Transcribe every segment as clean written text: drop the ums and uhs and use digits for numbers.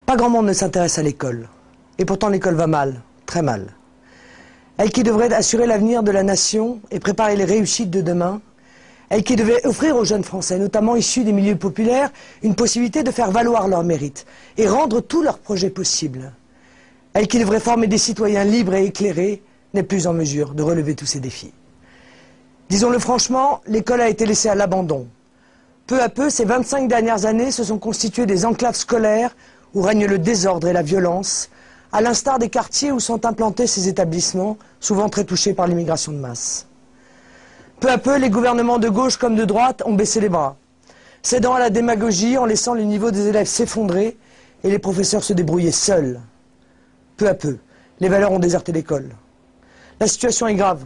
Pas grand monde ne s'intéresse à l'école. Et pourtant l'école va mal, très mal. Elle qui devrait assurer l'avenir de la nation et préparer les réussites de demain, elle qui devait offrir aux jeunes Français, notamment issus des milieux populaires, une possibilité de faire valoir leurs mérites et rendre tous leurs projets possibles. Elle qui devrait former des citoyens libres et éclairés, n'est plus en mesure de relever tous ces défis. Disons-le franchement, l'école a été laissée à l'abandon. Peu à peu, ces 25 dernières années se sont constituées des enclaves scolaires où règne le désordre et la violence, à l'instar des quartiers où sont implantés ces établissements, souvent très touchés par l'immigration de masse. Peu à peu, les gouvernements de gauche comme de droite ont baissé les bras, cédant à la démagogie en laissant le niveau des élèves s'effondrer et les professeurs se débrouiller seuls. Peu à peu, les valeurs ont déserté l'école. La situation est grave,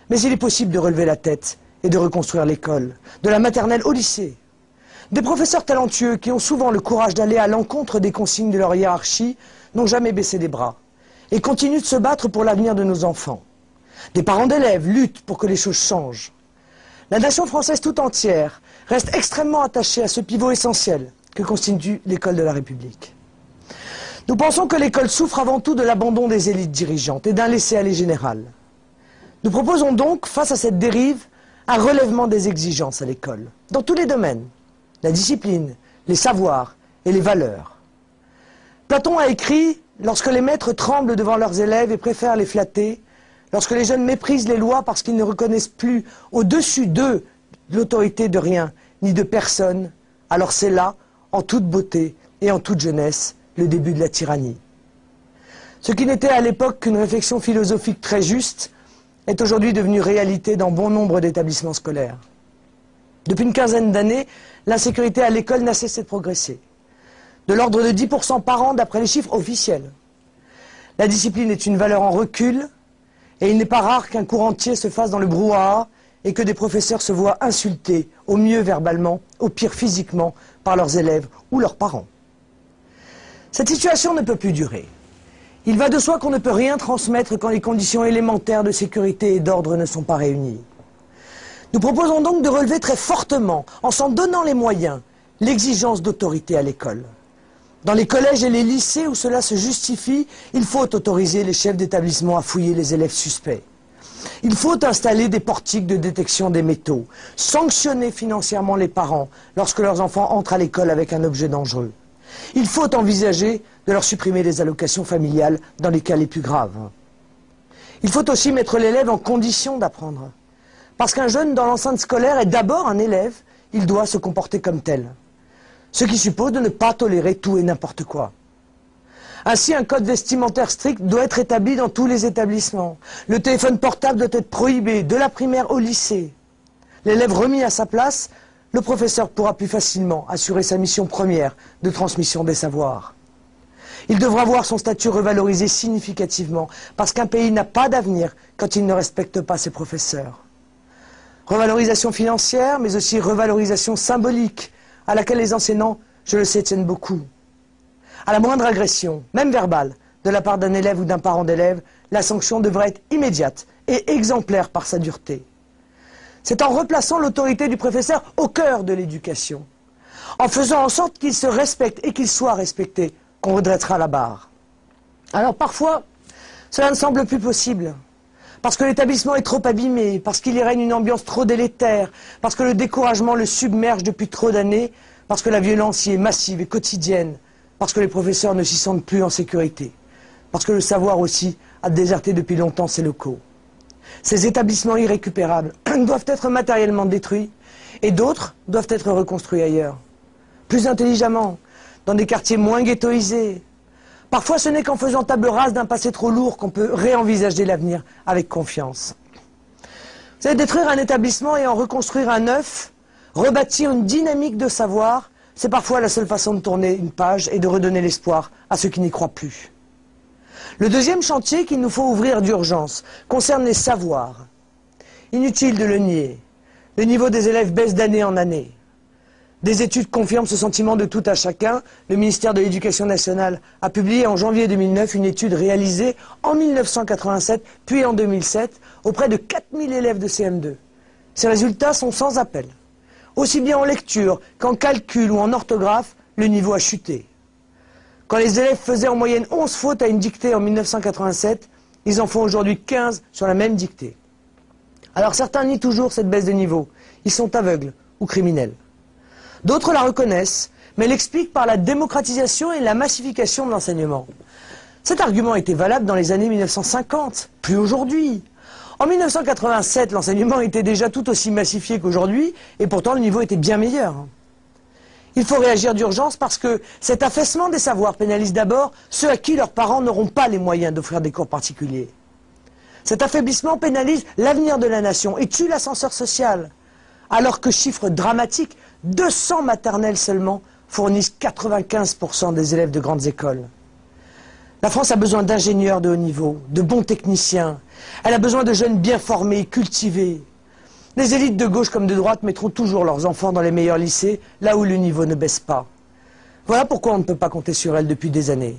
mais il est possible de relever la tête et de reconstruire l'école, de la maternelle au lycée. Des professeurs talentueux qui ont souvent le courage d'aller à l'encontre des consignes de leur hiérarchie n'ont jamais baissé les bras et continuent de se battre pour l'avenir de nos enfants. Des parents d'élèves luttent pour que les choses changent. La nation française tout entière reste extrêmement attachée à ce pivot essentiel que constitue l'école de la République. Nous pensons que l'école souffre avant tout de l'abandon des élites dirigeantes et d'un laisser-aller général. Nous proposons donc, face à cette dérive, un relèvement des exigences à l'école, dans tous les domaines, la discipline, les savoirs et les valeurs. Platon a écrit « Lorsque les maîtres tremblent devant leurs élèves et préfèrent les flatter, lorsque les jeunes méprisent les lois parce qu'ils ne reconnaissent plus au-dessus d'eux l'autorité de rien ni de personne, alors c'est là, en toute beauté et en toute jeunesse, le début de la tyrannie. » Ce qui n'était à l'époque qu'une réflexion philosophique très juste est aujourd'hui devenu réalité dans bon nombre d'établissements scolaires. Depuis une quinzaine d'années, l'insécurité à l'école n'a cessé de progresser. De l'ordre de 10% par an d'après les chiffres officiels. La discipline est une valeur en recul et il n'est pas rare qu'un cours entier se fasse dans le brouhaha et que des professeurs se voient insultés, au mieux verbalement, au pire physiquement, par leurs élèves ou leurs parents. Cette situation ne peut plus durer. Il va de soi qu'on ne peut rien transmettre quand les conditions élémentaires de sécurité et d'ordre ne sont pas réunies. Nous proposons donc de relever très fortement, en s'en donnant les moyens, l'exigence d'autorité à l'école. Dans les collèges et les lycées où cela se justifie, il faut autoriser les chefs d'établissement à fouiller les élèves suspects. Il faut installer des portiques de détection des métaux, sanctionner financièrement les parents lorsque leurs enfants entrent à l'école avec un objet dangereux. Il faut envisager de leur supprimer les allocations familiales dans les cas les plus graves. Il faut aussi mettre l'élève en condition d'apprendre. Parce qu'un jeune dans l'enceinte scolaire est d'abord un élève, il doit se comporter comme tel. Ce qui suppose de ne pas tolérer tout et n'importe quoi. Ainsi, un code vestimentaire strict doit être établi dans tous les établissements. Le téléphone portable doit être prohibé, de la primaire au lycée. L'élève remis à sa place, le professeur pourra plus facilement assurer sa mission première de transmission des savoirs. Il devra voir son statut revalorisé significativement, parce qu'un pays n'a pas d'avenir quand il ne respecte pas ses professeurs. Revalorisation financière, mais aussi revalorisation symbolique, à laquelle les enseignants, je le sais, tiennent beaucoup. À la moindre agression, même verbale, de la part d'un élève ou d'un parent d'élève, la sanction devrait être immédiate et exemplaire par sa dureté. C'est en replaçant l'autorité du professeur au cœur de l'éducation, en faisant en sorte qu'il se respecte et qu'il soit respecté, qu'on redressera la barre. Alors parfois, cela ne semble plus possible, parce que l'établissement est trop abîmé, parce qu'il y règne une ambiance trop délétère, parce que le découragement le submerge depuis trop d'années, parce que la violence y est massive et quotidienne, parce que les professeurs ne s'y sentent plus en sécurité, parce que le savoir aussi a déserté depuis longtemps ses locaux. Ces établissements irrécupérables doivent être matériellement détruits et d'autres doivent être reconstruits ailleurs, plus intelligemment, dans des quartiers moins ghettoisés. Parfois, ce n'est qu'en faisant table rase d'un passé trop lourd qu'on peut réenvisager l'avenir avec confiance. Vous savez, détruire un établissement et en reconstruire un neuf, rebâtir une dynamique de savoir, c'est parfois la seule façon de tourner une page et de redonner l'espoir à ceux qui n'y croient plus. Le deuxième chantier qu'il nous faut ouvrir d'urgence concerne les savoirs. Inutile de le nier, le niveau des élèves baisse d'année en année. Des études confirment ce sentiment de tout à chacun. Le ministère de l'Éducation nationale a publié en janvier 2009 une étude réalisée en 1987 puis en 2007 auprès de 4000 élèves de CM2. Ces résultats sont sans appel. Aussi bien en lecture qu'en calcul ou en orthographe, le niveau a chuté. Quand les élèves faisaient en moyenne 11 fautes à une dictée en 1987, ils en font aujourd'hui 15 sur la même dictée. Alors certains nient toujours cette baisse de niveau. Ils sont aveugles ou criminels. D'autres la reconnaissent, mais l'expliquent par la démocratisation et la massification de l'enseignement. Cet argument était valable dans les années 1950, plus aujourd'hui. En 1987, l'enseignement était déjà tout aussi massifié qu'aujourd'hui, et pourtant le niveau était bien meilleur. Il faut réagir d'urgence parce que cet affaissement des savoirs pénalise d'abord ceux à qui leurs parents n'auront pas les moyens d'offrir des cours particuliers. Cet affaiblissement pénalise l'avenir de la nation et tue l'ascenseur social, alors que, chiffre dramatique, 200 maternelles seulement fournissent 95% des élèves de grandes écoles. La France a besoin d'ingénieurs de haut niveau, de bons techniciens. Elle a besoin de jeunes bien formés, cultivés. Les élites de gauche comme de droite mettront toujours leurs enfants dans les meilleurs lycées, là où le niveau ne baisse pas. Voilà pourquoi on ne peut pas compter sur elles depuis des années.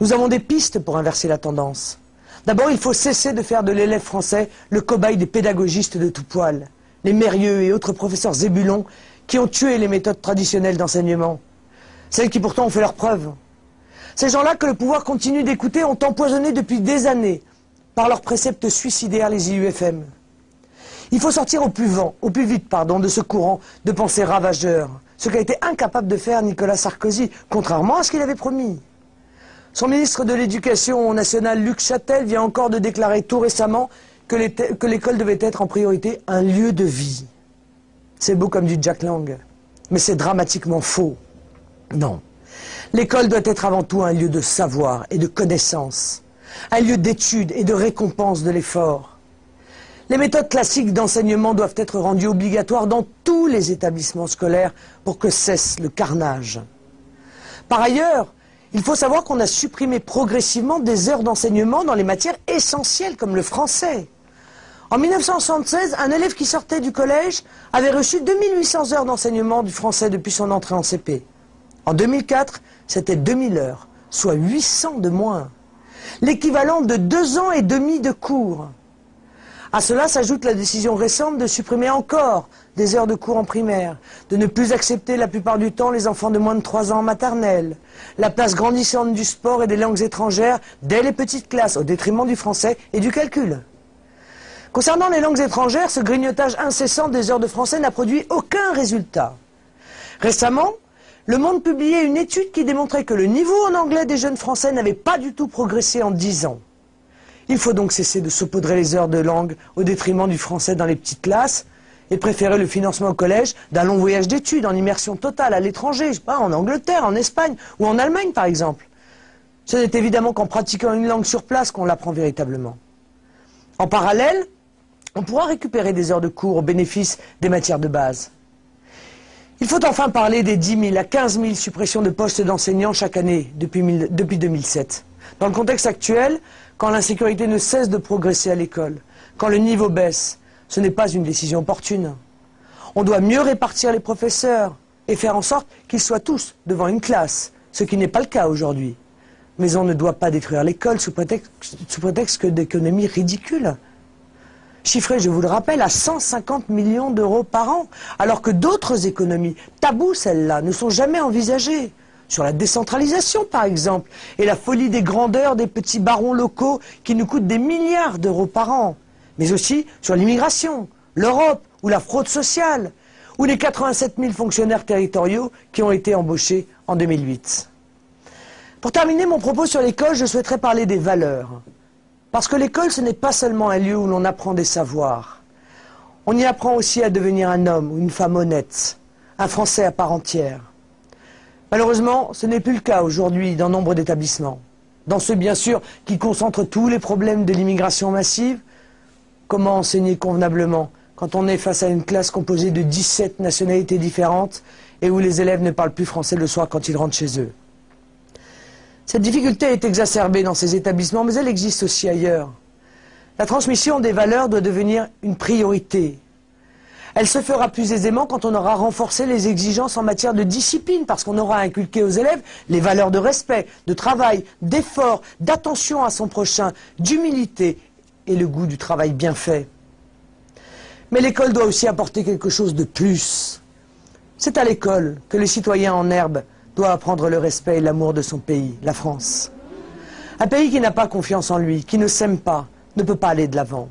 Nous avons des pistes pour inverser la tendance. D'abord, il faut cesser de faire de l'élève français le cobaye des pédagogistes de tout poil, les Mérieux et autres professeurs zébulons qui ont tué les méthodes traditionnelles d'enseignement, celles qui pourtant ont fait leurs preuves. Ces gens-là que le pouvoir continue d'écouter ont empoisonné depuis des années par leurs préceptes suicidaires les IUFM. Il faut sortir au plus vite de ce courant de pensée ravageur, ce qu'a été incapable de faire Nicolas Sarkozy, contrairement à ce qu'il avait promis. Son ministre de l'Éducation nationale, Luc Châtel, vient encore de déclarer tout récemment que l'école devait être en priorité un lieu de vie. C'est beau comme du Jack Lang, mais c'est dramatiquement faux. Non. L'école doit être avant tout un lieu de savoir et de connaissance, un lieu d'étude et de récompense de l'effort. Les méthodes classiques d'enseignement doivent être rendues obligatoires dans tous les établissements scolaires pour que cesse le carnage. Par ailleurs, il faut savoir qu'on a supprimé progressivement des heures d'enseignement dans les matières essentielles comme le français. En 1976, un élève qui sortait du collège avait reçu 2800 heures d'enseignement du français depuis son entrée en CP. En 2004, c'était 2000 heures, soit 800 de moins. L'équivalent de 2 ans et demi de cours. À cela s'ajoute la décision récente de supprimer encore des heures de cours en primaire, de ne plus accepter la plupart du temps les enfants de moins de 3 ans en maternelle, la place grandissante du sport et des langues étrangères dès les petites classes, au détriment du français et du calcul. Concernant les langues étrangères, ce grignotage incessant des heures de français n'a produit aucun résultat. Récemment, Le Monde publiait une étude qui démontrait que le niveau en anglais des jeunes français n'avait pas du tout progressé en 10 ans. Il faut donc cesser de saupoudrer les heures de langue au détriment du français dans les petites classes et préférer le financement au collège d'un long voyage d'études en immersion totale à l'étranger, je sais pas, en Angleterre, en Espagne ou en Allemagne par exemple. Ce n'est évidemment qu'en pratiquant une langue sur place qu'on l'apprend véritablement. En parallèle, on pourra récupérer des heures de cours au bénéfice des matières de base. Il faut enfin parler des 10 000 à 15 000 suppressions de postes d'enseignants chaque année depuis 2007. Dans le contexte actuel, quand l'insécurité ne cesse de progresser à l'école, quand le niveau baisse, ce n'est pas une décision opportune. On doit mieux répartir les professeurs et faire en sorte qu'ils soient tous devant une classe, ce qui n'est pas le cas aujourd'hui. Mais on ne doit pas détruire l'école sous prétexte d'économies ridicules. Chiffrées, je vous le rappelle, à 150 millions d'euros par an, alors que d'autres économies, tabous celles-là, ne sont jamais envisagées. Sur la décentralisation, par exemple, et la folie des grandeurs des petits barons locaux qui nous coûtent des milliards d'euros par an. Mais aussi sur l'immigration, l'Europe ou la fraude sociale, ou les 87 000 fonctionnaires territoriaux qui ont été embauchés en 2008. Pour terminer mon propos sur l'école, je souhaiterais parler des valeurs. Parce que l'école, ce n'est pas seulement un lieu où l'on apprend des savoirs. On y apprend aussi à devenir un homme ou une femme honnête, un Français à part entière. Malheureusement, ce n'est plus le cas aujourd'hui dans nombre d'établissements. Dans ceux, bien sûr, qui concentrent tous les problèmes de l'immigration massive, comment enseigner convenablement quand on est face à une classe composée de 17 nationalités différentes et où les élèves ne parlent plus français le soir quand ils rentrent chez eux? Cette difficulté est exacerbée dans ces établissements, mais elle existe aussi ailleurs. La transmission des valeurs doit devenir une priorité. Elle se fera plus aisément quand on aura renforcé les exigences en matière de discipline, parce qu'on aura inculqué aux élèves les valeurs de respect, de travail, d'effort, d'attention à son prochain, d'humilité et le goût du travail bien fait. Mais l'école doit aussi apporter quelque chose de plus. C'est à l'école que les citoyens en herbe doit apprendre le respect et l'amour de son pays, la France. Un pays qui n'a pas confiance en lui, qui ne s'aime pas, ne peut pas aller de l'avant.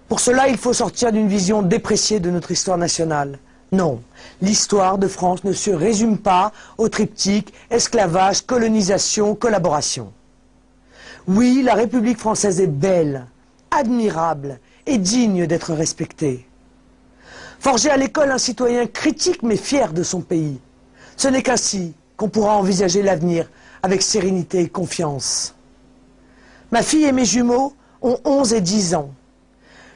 Pour cela, il faut sortir d'une vision dépréciée de notre histoire nationale. Non, l'histoire de France ne se résume pas au triptyque esclavage, colonisation, collaboration. Oui, la République française est belle, admirable et digne d'être respectée. Forger à l'école un citoyen critique mais fier de son pays. Ce n'est qu'ainsi qu'on pourra envisager l'avenir avec sérénité et confiance. Ma fille et mes jumeaux ont 11 et 10 ans.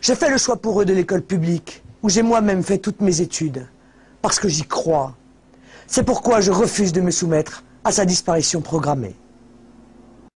J'ai fait le choix pour eux de l'école publique, où j'ai moi-même fait toutes mes études, parce que j'y crois. C'est pourquoi je refuse de me soumettre à sa disparition programmée.